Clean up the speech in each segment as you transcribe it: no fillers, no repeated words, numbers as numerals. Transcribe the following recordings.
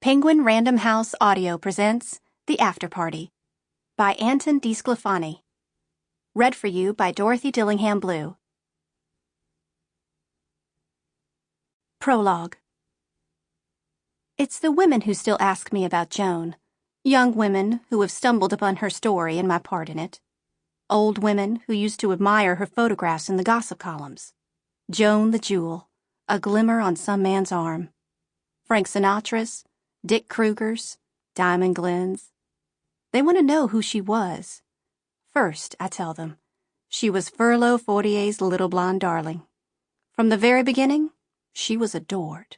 Penguin Random House Audio presents The After Party by Anton DiSclafani. Read for you by Dorothy Dillingham Blue. Prologue. It's the women who still ask me about Joan. Young women who have stumbled upon her story and my part in it. Old women who used to admire her photographs in the gossip columns. Joan the Jewel, a glimmer on some man's arm. Frank Sinatra's, Dick Kruger's, Diamond Glen's. They want to know who she was. First, I tell them, she was Furlough Fortier's little blonde darling. From the very beginning, she was adored.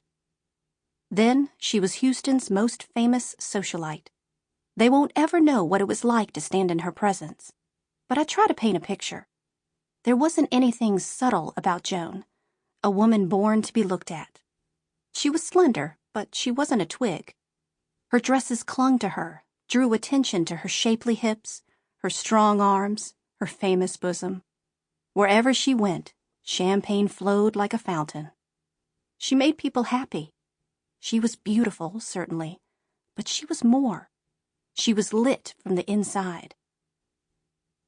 Then, she was Houston's most famous socialite. They won't ever know what it was like to stand in her presence. But I try to paint a picture. There wasn't anything subtle about Joan, a woman born to be looked at. She was slender, but she wasn't a twig. Her dresses clung to her, drew attention to her shapely hips, her strong arms, her famous bosom. Wherever she went, champagne flowed like a fountain. She made people happy. She was beautiful, certainly, but she was more. She was lit from the inside.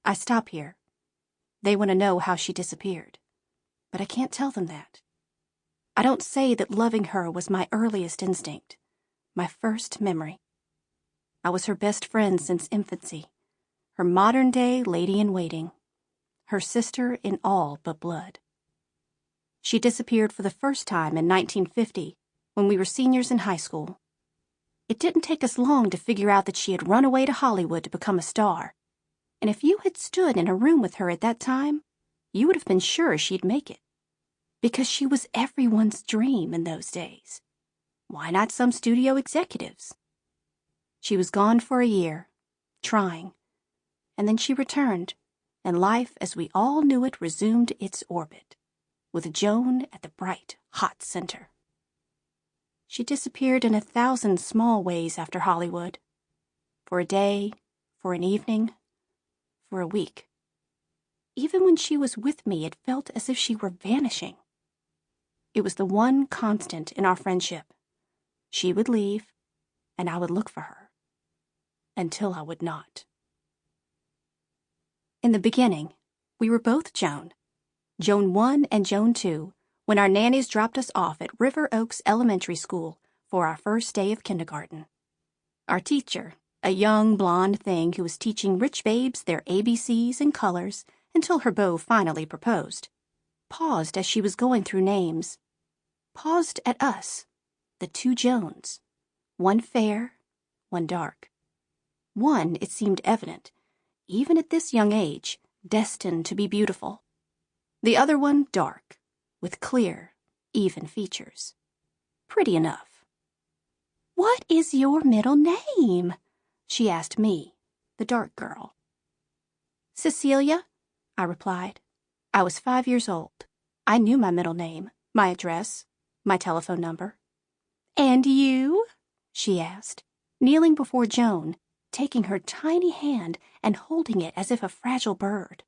I stop here. They want to know how she disappeared, but I can't tell them that. I don't say that loving her was my earliest instinct, my first memory. I was her best friend since infancy, her modern-day lady-in-waiting, her sister in all but blood. She disappeared for the first time in 1950, when we were seniors in high school. It didn't take us long to figure out that she had run away to Hollywood to become a star, and if you had stood in a room with her at that time, you would have been sure she'd make it. Because she was everyone's dream in those days. Why not some studio executives? She was gone for a year, trying, and then she returned, and life as we all knew it resumed its orbit, with Joan at the bright, hot center. She disappeared in 1,000 small ways after Hollywood. For a day, for an evening, for a week. Even when she was with me, it felt as if she were vanishing. It was the one constant in our friendship. She would leave, and I would look for her. Until I would not. In the beginning, we were both Joan. Joan 1 and Joan 2, when our nannies dropped us off at River Oaks Elementary School for our first day of kindergarten. Our teacher, a young blonde thing who was teaching rich babes their ABCs and colors until her beau finally proposed, paused as she was going through names. Paused at us, the two Joans, one fair, one dark. One, it seemed evident, even at this young age, destined to be beautiful. The other one dark, with clear, even features. Pretty enough. "What is your middle name?" she asked me, the dark girl. "Cecilia," I replied. I was 5 years old. I knew my middle name, my address, my telephone number. "And you?" she asked, kneeling before Joan, taking her tiny hand and holding it as if a fragile bird.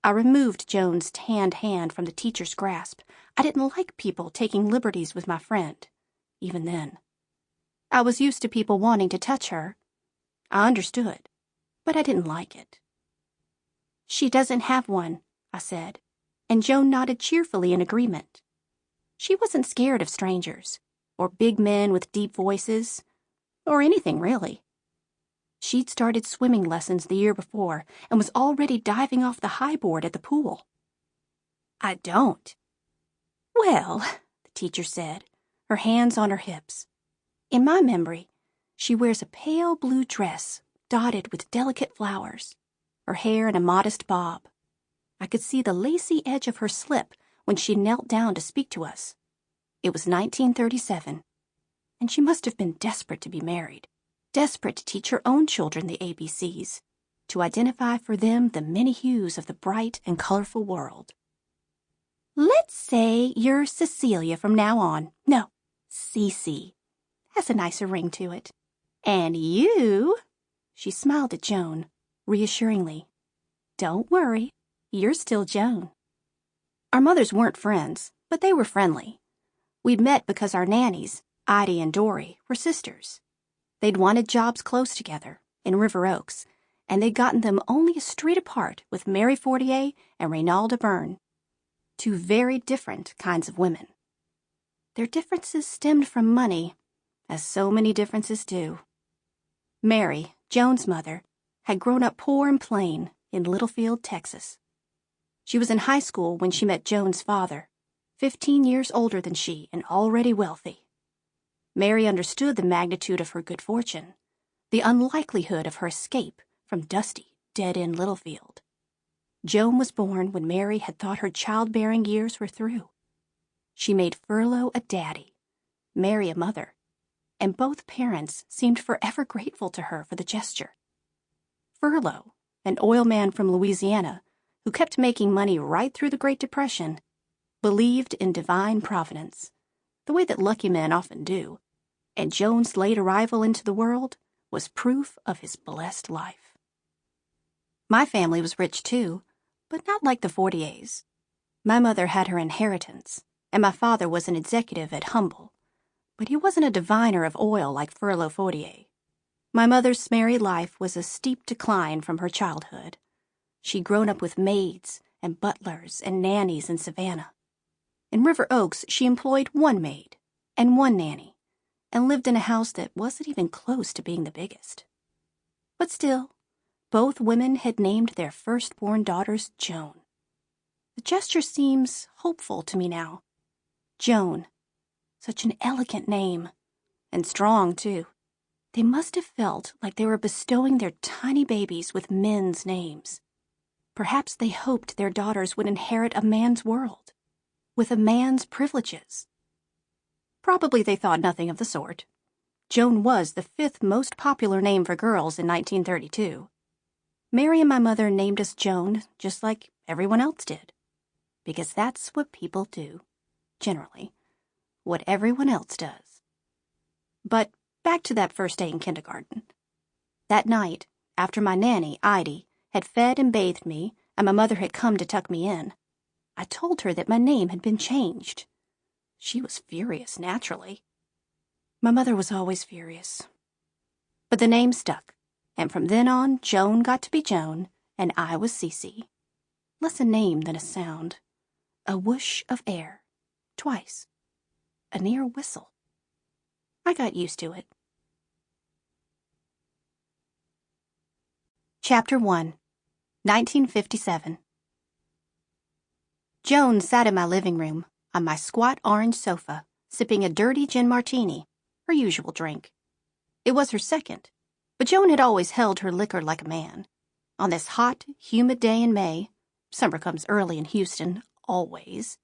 I removed Joan's tanned hand from the teacher's grasp. I didn't like people taking liberties with my friend, even then. I was used to people wanting to touch her. I understood, but I didn't like it. "She doesn't have one," I said, and Joan nodded cheerfully in agreement. She wasn't scared of strangers, or big men with deep voices, or anything really. She'd started swimming lessons the year before and was already diving off the high board at the pool. "I don't." "Well," the teacher said, her hands on her hips. "In my memory, she wears a pale blue dress dotted with delicate flowers, her hair in a modest bob. I could see the lacy edge of her slip when she knelt down to speak to us. It was 1937, and she must have been desperate to be married, desperate to teach her own children the ABCs, to identify for them the many hues of the bright and colorful world. "Let's say you're Cecilia from now on. No, Cece. Has a nicer ring to it. And you," she smiled at Joan, reassuringly. "Don't worry, you're still Joan." Our mothers weren't friends, but they were friendly. We'd met because our nannies, Idie and Dory were sisters. They'd wanted jobs close together, in River Oaks, and they'd gotten them only a street apart with Mary Fortier and Reynalda Byrne. Two very different kinds of women. Their differences stemmed from money, as so many differences do. Mary, Joan's mother, had grown up poor and plain in Littlefield, Texas. She was in high school when she met Joan's father, 15 years older than she and already wealthy. Mary understood the magnitude of her good fortune, the unlikelihood of her escape from dusty, dead-end Littlefield. Joan was born when Mary had thought her childbearing years were through. She made Furlow a daddy, Mary a mother, and both parents seemed forever grateful to her for the gesture. Furlow, an oil man from Louisiana who kept making money right through the Great Depression, believed in divine providence, the way that lucky men often do, and Joan's late arrival into the world was proof of his blessed life. My family was rich too, but not like the Fortiers. My mother had her inheritance, and my father was an executive at Humble, but he wasn't a diviner of oil like Furlow Fortier. My mother's married life was a steep decline from her childhood. She'd grown up with maids and butlers and nannies in Savannah. In River Oaks, she employed one maid and one nanny, and lived in a house that wasn't even close to being the biggest. But still, both women had named their firstborn daughters Joan. The gesture seems hopeful to me now. Joan, such an elegant name, and strong, too. They must have felt like they were bestowing their tiny babies with men's names. Perhaps they hoped their daughters would inherit a man's world, with a man's privileges. Probably they thought nothing of the sort. Joan was the 5th most popular name for girls in 1932. Mary and my mother named us Joan just like everyone else did, because that's what people do, generally, what everyone else does. But back to that first day in kindergarten. That night, after my nanny, Idie, had fed and bathed me, and my mother had come to tuck me in, I told her that my name had been changed. She was furious, naturally. My mother was always furious. But the name stuck, and from then on, Joan got to be Joan, and I was Cece. Less a name than a sound. A whoosh of air, twice. A near whistle. I got used to it. Chapter 1, 1957. Joan sat in my living room, on my squat orange sofa, sipping a dirty gin martini, her usual drink. It was her second, but Joan had always held her liquor like a man. On this hot, humid day in May, summer comes early in Houston, always,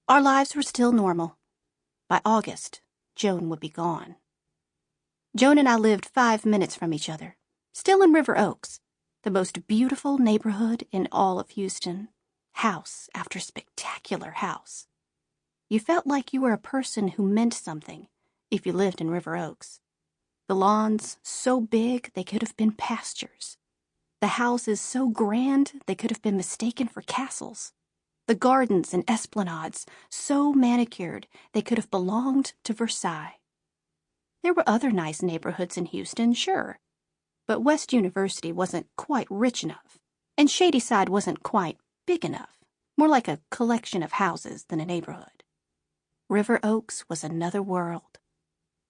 our lives were still normal. By August, Joan would be gone. Joan and I lived 5 minutes from each other, still in River Oaks, the most beautiful neighborhood in all of Houston, house after spectacular house. You felt like you were a person who meant something if you lived in River Oaks. The lawns so big they could have been pastures. The houses so grand they could have been mistaken for castles. The gardens and esplanades so manicured they could have belonged to Versailles. There were other nice neighborhoods in Houston, sure, but West University wasn't quite rich enough, and Shadyside wasn't quite big enough, more like a collection of houses than a neighborhood. River Oaks was another world.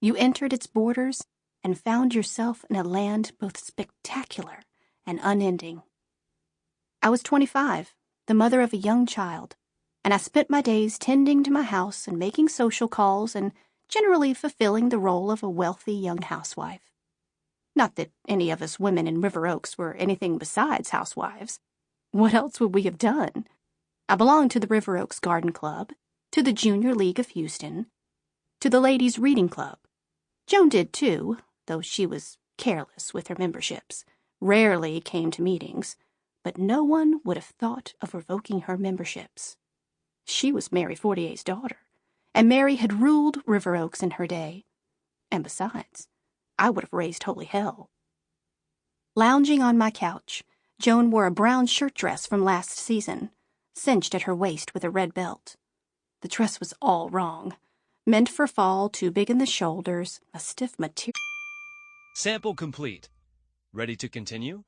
You entered its borders and found yourself in a land both spectacular and unending. I was 25, the mother of a young child, and I spent my days tending to my house and making social calls and generally fulfilling the role of a wealthy young housewife. Not that any of us women in River Oaks were anything besides housewives. What else would we have done? I belonged to the River Oaks Garden Club, to the Junior League of Houston, to the Ladies' Reading Club. Joan did too, though she was careless with her memberships, rarely came to meetings, but no one would have thought of revoking her memberships. She was Mary Fortier's daughter, and Mary had ruled River Oaks in her day. And besides, I would have raised holy hell. Lounging on my couch, Joan wore a brown shirt dress from last season, cinched at her waist with a red belt. The dress was all wrong. Meant for fall, too big in the shoulders, a stiff material. Sample complete. Ready to continue?